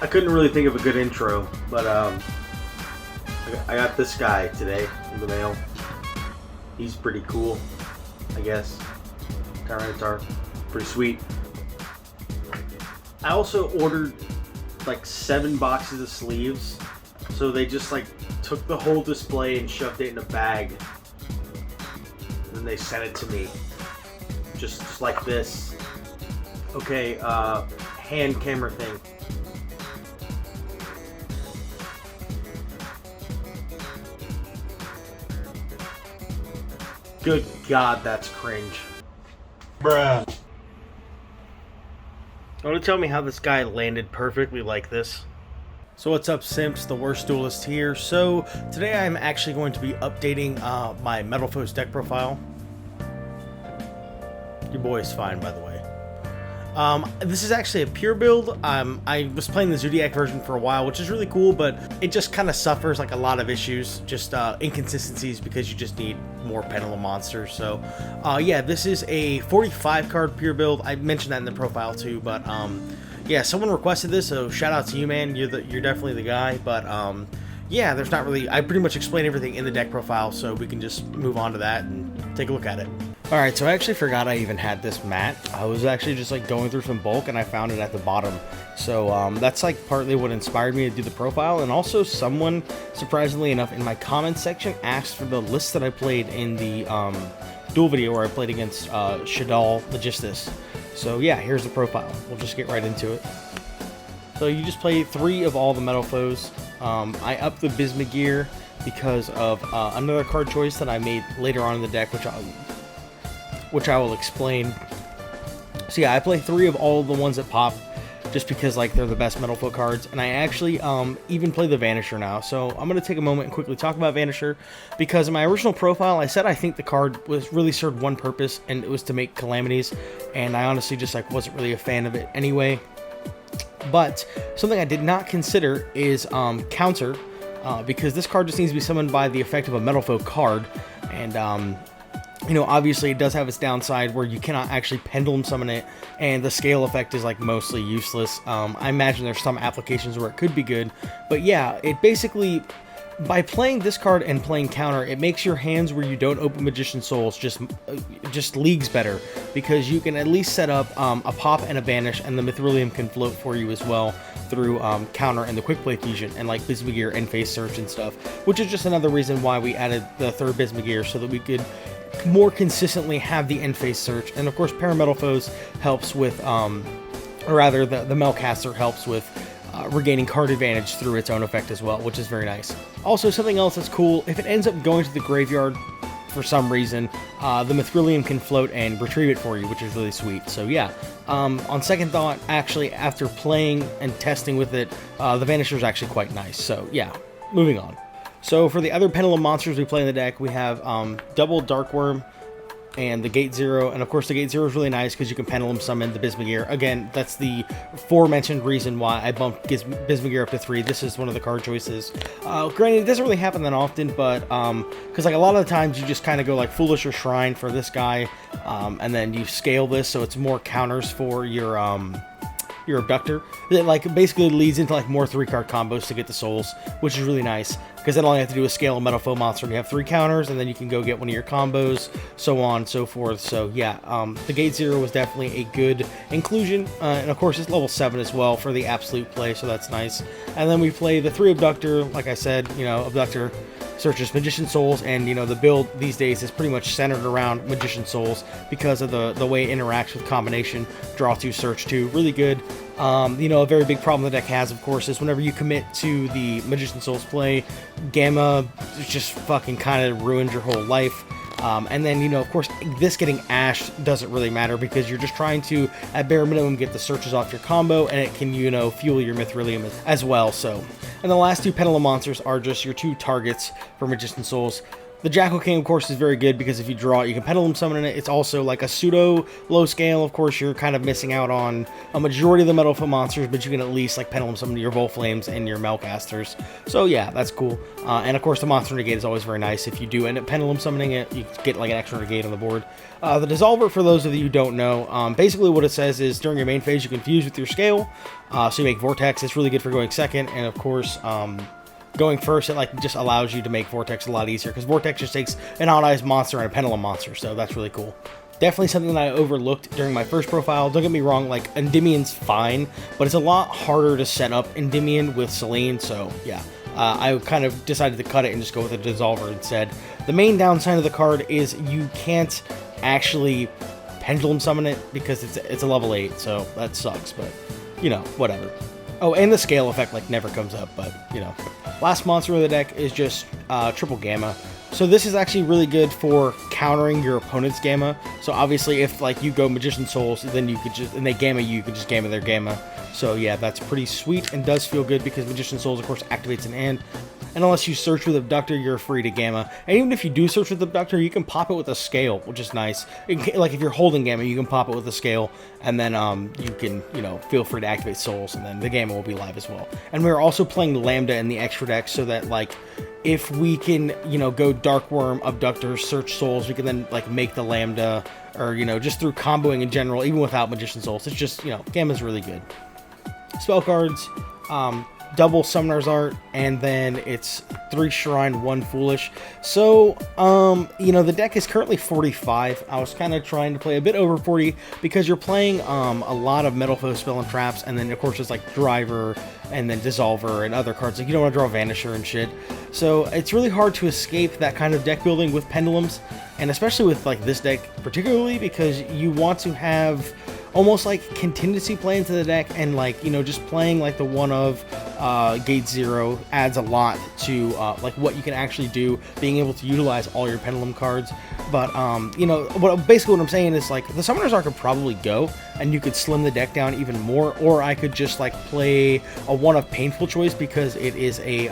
I couldn't really think of a good intro, but I got this guy today in the mail. He's pretty cool, I guess. Tyranitar, pretty sweet. I also ordered like 7 boxes of sleeves, so they just like took the whole display and shoved it in a bag, and then they sent it to me, just like this. Okay, hand camera thing. Good God, that's cringe. Bruh. Want to tell me how this guy landed perfectly like this? So what's up, simps? The worst duelist here. So today I'm actually going to be updating my METALFOE deck profile. Your boy is fine, by the way. This is actually a pure build. I was playing the Zodiac version for a while, which is really cool, but it just kind of suffers like a lot of issues, just inconsistencies, because you just need more pendulum monsters. So yeah, this is a 45 card pure build. I mentioned that in the profile too, but yeah, someone requested this, so shout out to you, man. You're definitely the guy. But yeah, there's not really, I pretty much explained everything in the deck profile, so we can just move on to that and take a look at it. Alright, so I actually forgot I even had this mat. I was actually just like going through some bulk and I found it at the bottom. So that's like partly what inspired me to do the profile. And also someone, surprisingly enough, in my comments section asked for the list that I played in the duel video where I played against Shadal Logistis. So yeah, here's the profile. We'll just get right into it. So you just play 3 of all the METALFOEs. I upped the Bismugear because of another card choice that I made later on in the deck, which I will explain. So yeah, I play 3 of all the ones that pop, just because like they're the best METALFOE cards, and I actually even play the Vanisher now. So I'm gonna take a moment and quickly talk about Vanisher, because in my original profile I said I think the card really served one purpose, and it was to make calamities, and I honestly just like wasn't really a fan of it anyway. But something I did not consider is counter, because this card just needs to be summoned by the effect of a METALFOE card, and you know, obviously it does have its downside where you cannot actually pendulum summon it, and the scale effect is like mostly useless. I imagine there's some applications where it could be good, but yeah, it basically, by playing this card and playing counter, it makes your hands where you don't open Magician Souls just leagues better, because you can at least set up a pop and a banish, and the Mithrilium can float for you as well through counter and the quick play fusion and like Bismugear and face search and stuff, which is just another reason why we added the 3rd Bismugear, so that we could more consistently have the end phase search. And of course ParaMetalFoes helps with or rather the Melcaster helps with regaining card advantage through its own effect as well, which is very nice. Also, something else that's cool, if it ends up going to the graveyard for some reason, the Mithrilium can float and retrieve it for you, which is really sweet. So yeah, on second thought, actually after playing and testing with it, the Vanisher is actually quite nice. So yeah, moving on. So for the other pendulum monsters we play in the deck, we have double Darkworm and the Gate Zero, and of course the Gate Zero is really nice because you can pendulum summon the Bismugear. Again, that's the aforementioned reason why I bumped Bismugear up to 3. This is one of the card choices. Granted, it doesn't really happen that often, but because like a lot of the times you just kind of go like Foolish or Shrine for this guy, and then you scale this so it's more counters for your Abductor. It like basically leads into like more 3-card combos to get the souls, which is really nice, because then all you have to do is scale a METALFOE monster and you have 3 counters, and then you can go get one of your combos, so on and so forth. So yeah, the Gate Zero was definitely a good inclusion, and of course it's level 7 as well for the absolute play, so that's nice. And then we play the 3 Abductor. Like I said, you know, Abductor searches Magician Souls, and you know the build these days is pretty much centered around Magician Souls because of the way it interacts with combination, draw 2, search 2, really good. You know, a very big problem the deck has, of course, is whenever you commit to the Magician Souls play, Gamma just fucking kind of ruins your whole life. And then, you know, of course, this getting Ash doesn't really matter because you're just trying to, at bare minimum, get the searches off your combo, and it can, you know, fuel your Mithrilium as well. So, and the last 2 pendulum monsters are just your 2 targets for Magician Souls. The Jackal King, of course, is very good because if you draw it, you can Pendulum Summon it. It's also like a pseudo low scale. Of course, you're kind of missing out on a majority of the METALFOE monsters, but you can at least like Pendulum Summon your Volflames and your Melcasters. So yeah, that's cool. And of course, the Monster Negate is always very nice. If you do end up Pendulum Summoning it, you get like an extra negate on the board. The Dissolver, for those of you who don't know, basically what it says is during your main phase, you can fuse with your scale. So you make Vortex. It's really good for going second, and of course, going first, it like just allows you to make Vortex a lot easier because Vortex just takes an oddized monster and a Pendulum monster, so that's really cool. Definitely something that I overlooked during my first profile. Don't get me wrong, like Endymion's fine, but it's a lot harder to set up Endymion with Selene, so yeah. I kind of decided to cut it and just go with a Dissolver instead. The main downside of the card is you can't actually Pendulum Summon it because it's a level 8, so that sucks, but you know, whatever. Oh, and the scale effect like never comes up, but you know. Last monster of the deck is just Triple Gamma. So this is actually really good for countering your opponent's Gamma. So obviously if like you go Magician Souls, then you could just, and they Gamma you could just Gamma their Gamma. So yeah, that's pretty sweet and does feel good because Magician Souls of course activates an hand. And unless you search with Abductor, you're free to Gamma. And even if you do search with Abductor, you can pop it with a Scale, which is nice. Like if you're holding Gamma, you can pop it with a Scale, and then you can, you know, feel free to activate Souls, and then the Gamma will be live as well. And we're also playing Lambda in the extra deck, so that like if we can, you know, go Darkworm, Abductor, search Souls, we can then like make the Lambda, or you know, just through comboing in general, even without Magician Souls. It's just, you know, Gamma's really good. Spell cards. Double Summoner's Art, and then it's 3 Shrine, 1 Foolish. So, you know, the deck is currently 45. I was kind of trying to play a bit over 40 because you're playing a lot of METALFOE Spell and Traps, and then of course there's like Driver and then Dissolver and other cards. Like you don't want to draw Vanisher and shit. So it's really hard to escape that kind of deck building with Pendulums, and especially with like this deck particularly because you want to have almost like contingency play into the deck, and like, you know, just playing like the one of Gate 0 adds a lot to like what you can actually do, being able to utilize all your Pendulum cards. But you know, basically what I'm saying is like the Summoner's Art could probably go, and you could slim the deck down even more, or I could just like play a one of Painful Choice because it is a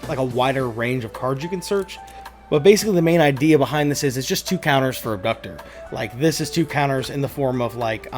like a wider range of cards you can search. But basically the main idea behind this is it's just 2 counters for Abductor. Like this is 2 counters in the form of like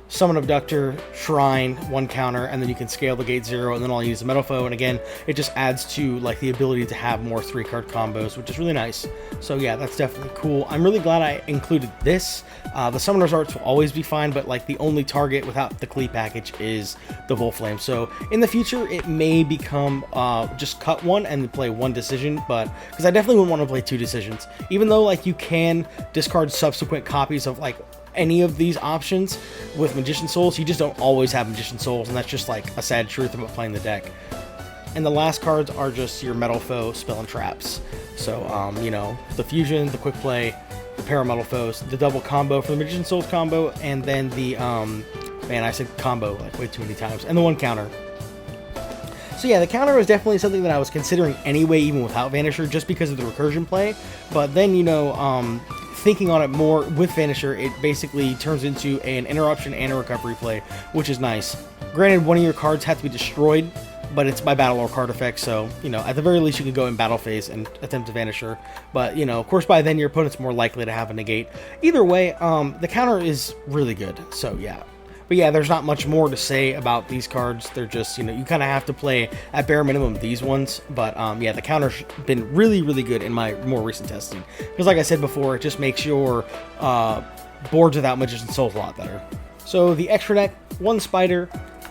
Summon Abductor, Shrine, 1 counter, and then you can scale the Gate 0, and then I'll use the METALFOE, and again, it just adds to like the ability to have more 3-card combos, which is really nice. So yeah, that's definitely cool. I'm really glad I included this. The Summoner's Arts will always be fine, but like the only target without the Klee package is the Volflame. So in the future, it may become just cut 1 and play 1 decision, but because I definitely wouldn't want to play 2 decisions, even though like you can discard subsequent copies of like any of these options with Magician Souls. You just don't always have Magician Souls, and that's just like a sad truth about playing the deck. And the last cards are just your METALFOE Spell and Traps. So you know, the Fusion, the Quick Play, the Para-METALFOEs, the double combo for the Magician Souls combo, and then the man, I said combo like way too many times, and the 1 counter. So yeah, the counter was definitely something that I was considering anyway, even without Vanisher, just because of the recursion play. But then, you know, thinking on it more with Vanisher, it basically turns into an interruption and a recovery play, which is nice. Granted, one of your cards has to be destroyed, but it's by battle or card effect, so, you know, at the very least you can go in battle phase and attempt to Vanisher. But, you know, of course by then your opponent's more likely to have a negate. Either way, the counter is really good, so yeah. But yeah, there's not much more to say about these cards. They're just, you know, you kind of have to play at bare minimum these ones. But yeah, the counter's been really, really good in my more recent testing. Because like I said before, it just makes your boards without Magician Souls a lot better. So the extra deck, 1 Spider,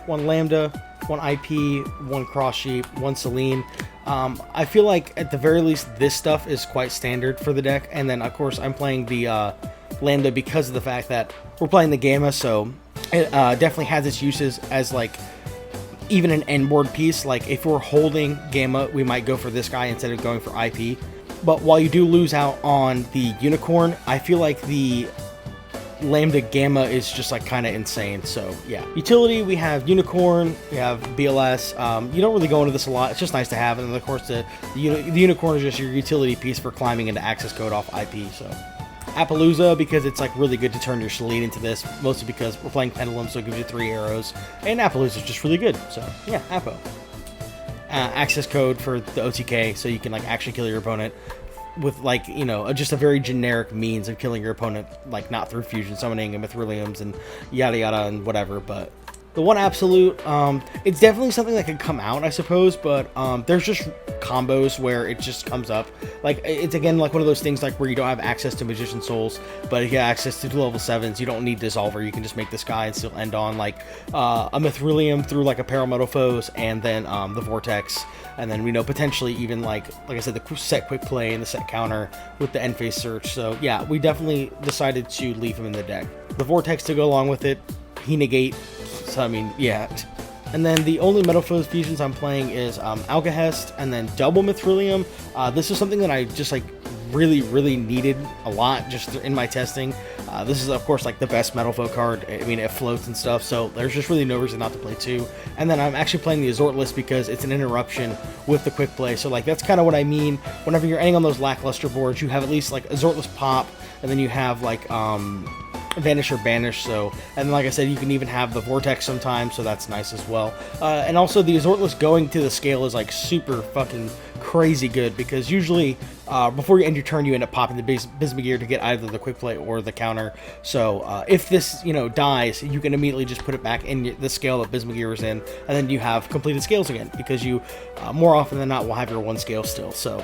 1 Lambda, 1 IP, 1 Cross Sheep, 1 Selene. I feel like at the very least this stuff is quite standard for the deck. And then of course I'm playing the Lambda because of the fact that we're playing the Gamma, so it definitely has its uses as like even an end board piece. Like if we're holding Gamma, we might go for this guy instead of going for IP. But while you do lose out on the Unicorn, I feel like the Lambda Gamma is just like kind of insane. So yeah, utility, we have Unicorn, we have BLS. You don't really go into this a lot, it's just nice to have. And then of course the Unicorn is just your utility piece for climbing into access code off IP. So Appaloosa, because it's like really good to turn your Selene into this, mostly because we're playing Pendulum, so it gives you 3 arrows, and Appaloosa is just really good. So yeah, Appo. Access code for the OTK, so you can like actually kill your opponent. with like, you know, just a very generic means of killing your opponent, like not through fusion summoning and Mithriliums and yada yada and whatever. But the one absolute, it's definitely something that could come out, I suppose, but there's just combos where it just comes up. Like, it's again like one of those things like where you don't have access to Magician Souls, but if you have access to level 7s, you don't need Dissolver. You can just make this guy and still end on like a Mithrilium through like a pair of METALFOEs, and then the Vortex, and then we know potentially even like I said, the set quick play and the set counter with the end phase search. So yeah, we definitely decided to leave him in the deck. The Vortex to go along with it, he negate. So I mean, yeah. And then the only METALFOEs fusions I'm playing is Algahest and then double Mithrilium. This is something that I just like really needed a lot just in my testing. This is of course like the best METALFOE card. I mean, it floats and stuff, so there's just really no reason not to play 2. And then I'm actually playing the Azort list because it's an interruption with the quick play. So like that's kind of what I mean. Whenever you're ending on those lackluster boards, you have at least like Azort list pop, and then you have like Vanisher banish. So, and like I said, you can even have the Vortex sometimes, so that's nice as well. And also the Azort list going to the scale is like super fucking crazy good, because usually before you end your turn you end up popping the Bismugear to get either the quick play or the counter. So if this, you know, dies, you can immediately just put it back in the scale that Bismugear is in, and then you have completed scales again, because you more often than not will have your 1 scale still. So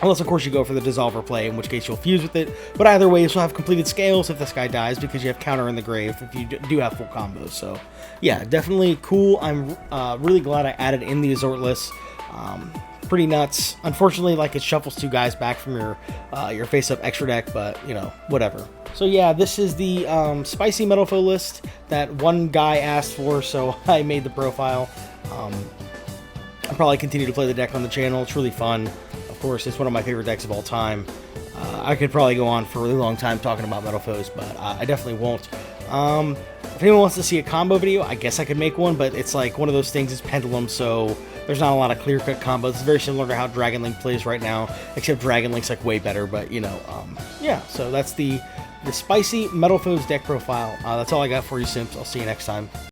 unless, of course, you go for the Dissolver play, in which case you'll fuse with it. But either way, you'll have completed scales if this guy dies, because you have counter in the grave if you do have full combos. So, yeah, definitely cool. I'm really glad I added in the Azort list. Pretty nuts. Unfortunately, like, it shuffles 2 guys back from your face-up extra deck, but, you know, whatever. So, yeah, this is the spicy METALFOE list that one guy asked for, so I made the profile. I'll probably continue to play the deck on the channel. It's really fun. Of course, it's one of my favorite decks of all time. I could probably go on for a really long time talking about METALFOEs, but I definitely won't. If anyone wants to see a combo video, I guess I could make one, but it's like one of those things, it's Pendulum, so there's not a lot of clear-cut combos. It's very similar to how Dragon Link plays right now, except Dragon Link's like way better, but you know, yeah, so that's the spicy METALFOEs deck profile. That's all I got for you, Simps. I'll see you next time.